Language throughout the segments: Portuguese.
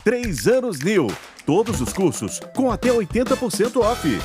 3 anos NIL. Todos os cursos com até 80% off.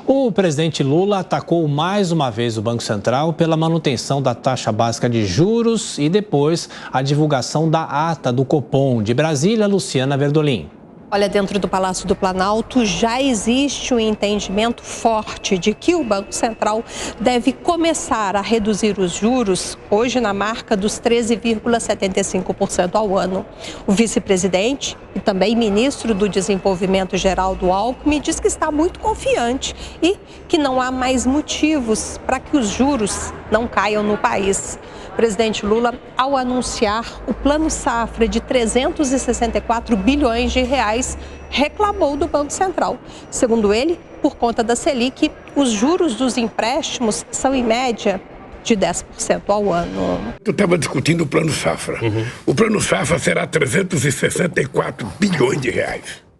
O presidente Lula atacou mais uma vez o Banco Central pela manutenção da taxa básica de juros e depois a divulgação da ata do Copom. De Brasília, Luciana Verdolim. Olha, dentro do Palácio do Planalto já existe um entendimento forte de que o Banco Central deve começar a reduzir os juros, hoje na marca dos 13,75% ao ano. O vice-presidente e também ministro do Desenvolvimento, Geraldo Alckmin, diz que está muito confiante e que não há mais motivos para que os juros não caiam no país. O presidente Lula, ao anunciar o Plano Safra de 364 bilhões de reais, reclamou do Banco Central. Segundo ele, por conta da Selic, os juros dos empréstimos são, em média, de 10% ao ano. Eu estava discutindo o Plano Safra. O Plano Safra será 364 bilhões de reais.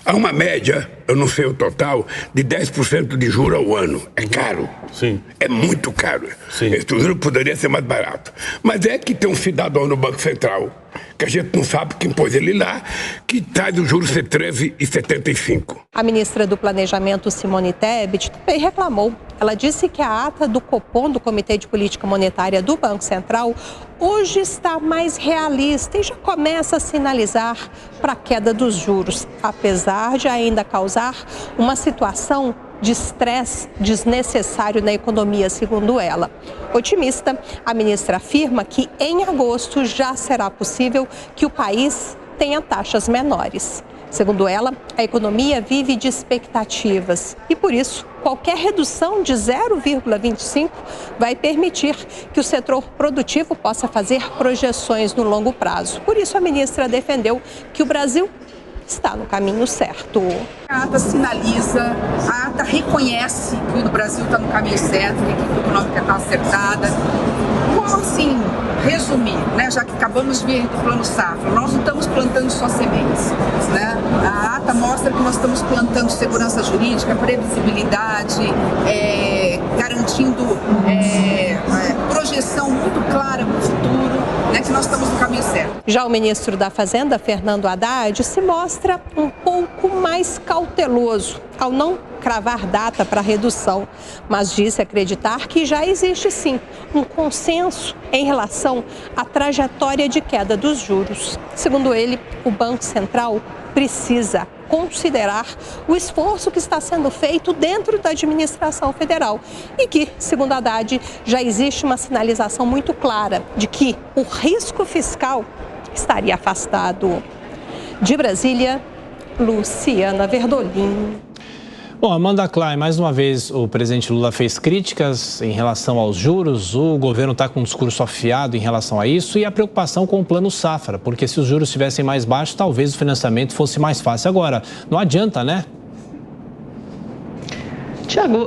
Há uma média, eu não sei o total, de 10% de juros ao ano. É caro. Sim. É muito caro. Sim. Esse juro poderia ser mais barato. Mas é que tem um cidadão no Banco Central, que a gente não sabe quem pôs ele lá, que traz o juro ser 13,75. A ministra do Planejamento, Simone Tebet, também reclamou. Ela disse que a ata do Copom, do Comitê de Política Monetária do Banco Central, hoje está mais realista e já começa a sinalizar para a queda dos juros, apesar de ainda causar uma situação de estresse desnecessário na economia, segundo ela. Otimista, a ministra afirma que em agosto já será possível que o país tenha taxas menores. Segundo ela, a economia vive de expectativas e, por isso, qualquer redução de 0,25 vai permitir que o setor produtivo possa fazer projeções no longo prazo. Por isso, a ministra defendeu que o Brasil está no caminho certo. A ata sinaliza, a ata reconhece que o Brasil está no caminho certo, que a equipe econômica está acertada. Como assim resumir, né? Já que acabamos de ver do Plano Safra, nós não estamos plantando só sementes, né? A ata mostra que nós estamos plantando segurança jurídica, previsibilidade, garantindo projeção muito clara para o futuro, né? Que nós estamos no caminho certo. Já o ministro da Fazenda, Fernando Haddad, se mostra um pouco mais cauteloso ao não cravar data para a redução, mas disse acreditar que já existe sim um consenso em relação à trajetória de queda dos juros. Segundo ele, o Banco Central precisa considerar o esforço que está sendo feito dentro da administração federal e que, segundo Haddad, já existe uma sinalização muito clara de que o risco fiscal estaria afastado. De Brasília, Luciana Verdolim. Bom, Amanda Klein, mais uma vez o presidente Lula fez críticas em relação aos juros, o governo está com um discurso afiado em relação a isso e a preocupação com o Plano Safra, porque se os juros estivessem mais baixos, talvez o financiamento fosse mais fácil. Agora, não adianta, né? Tiago,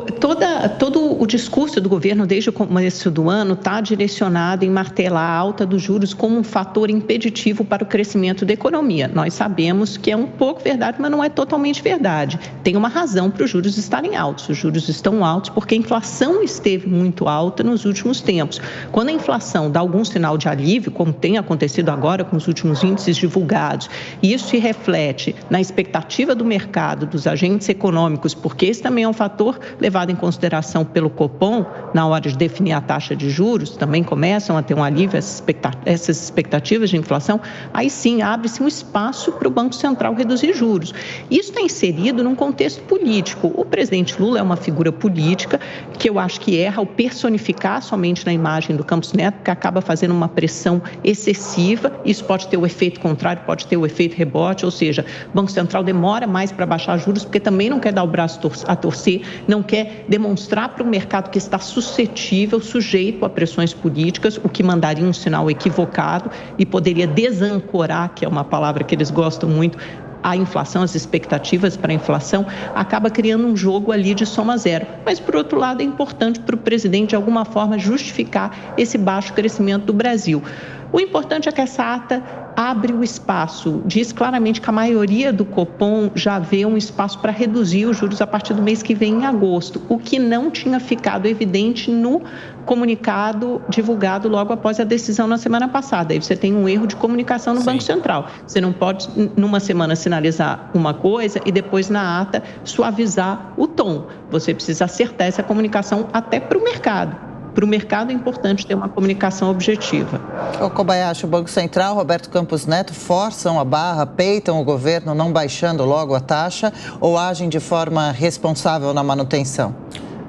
todo o discurso do governo desde o começo do ano está direcionado em martelar a alta dos juros como um fator impeditivo para o crescimento da economia. Nós sabemos que é um pouco verdade, mas não é totalmente verdade. Tem uma razão para os juros estarem altos. Os juros estão altos porque a inflação esteve muito alta nos últimos tempos. Quando a inflação dá algum sinal de alívio, como tem acontecido agora com os últimos índices divulgados, e isso se reflete na expectativa do mercado, dos agentes econômicos, porque esse também é um fator levado em consideração pelo Copom na hora de definir a taxa de juros, também começam a ter um alívio essas expectativas de inflação, aí sim abre-se um espaço para o Banco Central reduzir juros. Isso está inserido num contexto político. O presidente Lula é uma figura política que eu acho que erra ao personificar somente na imagem do Campos Neto, que acaba fazendo uma pressão excessiva. Isso pode ter o efeito contrário, pode ter o efeito rebote, ou seja, o Banco Central demora mais para baixar juros porque também não quer dar o braço a torcer, não quer demonstrar para o mercado que está suscetível, sujeito a pressões políticas, o que mandaria um sinal equivocado e poderia desancorar, que é uma palavra que eles gostam muito, a inflação, as expectativas para a inflação, acaba criando um jogo ali de soma zero. Mas, por outro lado, é importante para o presidente, de alguma forma, justificar esse baixo crescimento do Brasil. O importante é que essa ata abre o espaço, diz claramente que a maioria do Copom já vê um espaço para reduzir os juros a partir do mês que vem, em agosto, o que não tinha ficado evidente no comunicado divulgado logo após a decisão na semana passada. Aí você tem um erro de comunicação no Banco Central. Você não pode, numa semana, sinalizar uma coisa e depois, na ata, suavizar o tom. Você precisa acertar essa comunicação até para o mercado. Para o mercado é importante ter uma comunicação objetiva. O Kobayashi, o Banco Central, Roberto Campos Neto, forçam a barra, peitam o governo não baixando logo a taxa ou agem de forma responsável na manutenção?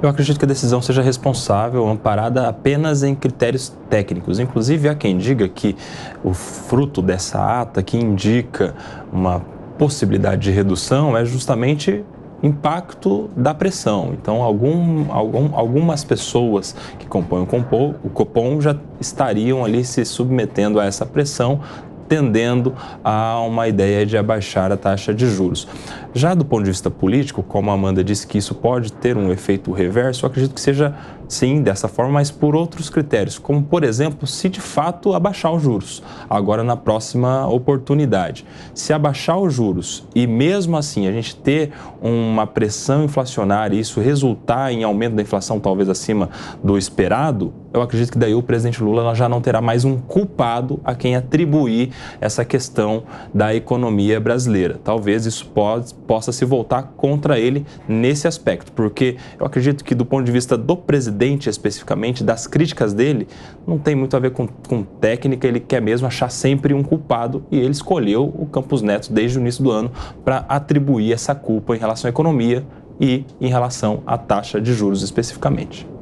Eu acredito que a decisão seja responsável, amparada apenas em critérios técnicos. Inclusive, há quem diga que o fruto dessa ata que indica uma possibilidade de redução é justamente impacto da pressão. Então, algumas pessoas que compõem o Copom já estariam ali se submetendo a essa pressão, tendendo a uma ideia de abaixar a taxa de juros. Já do ponto de vista político, como a Amanda disse que isso pode ter um efeito reverso, eu acredito que seja, sim, dessa forma, mas por outros critérios, como, por exemplo, se de fato abaixar os juros, agora na próxima oportunidade. Se abaixar os juros e mesmo assim a gente ter uma pressão inflacionária e isso resultar em aumento da inflação talvez acima do esperado, eu acredito que daí o presidente Lula já não terá mais um culpado a quem atribuir essa questão da economia brasileira. Talvez isso possa se voltar contra ele nesse aspecto, porque eu acredito que do ponto de vista do presidente especificamente, das críticas dele, não tem muito a ver com técnica, ele quer mesmo achar sempre um culpado e ele escolheu o Campos Neto desde o início do ano para atribuir essa culpa em relação à economia e em relação à taxa de juros especificamente.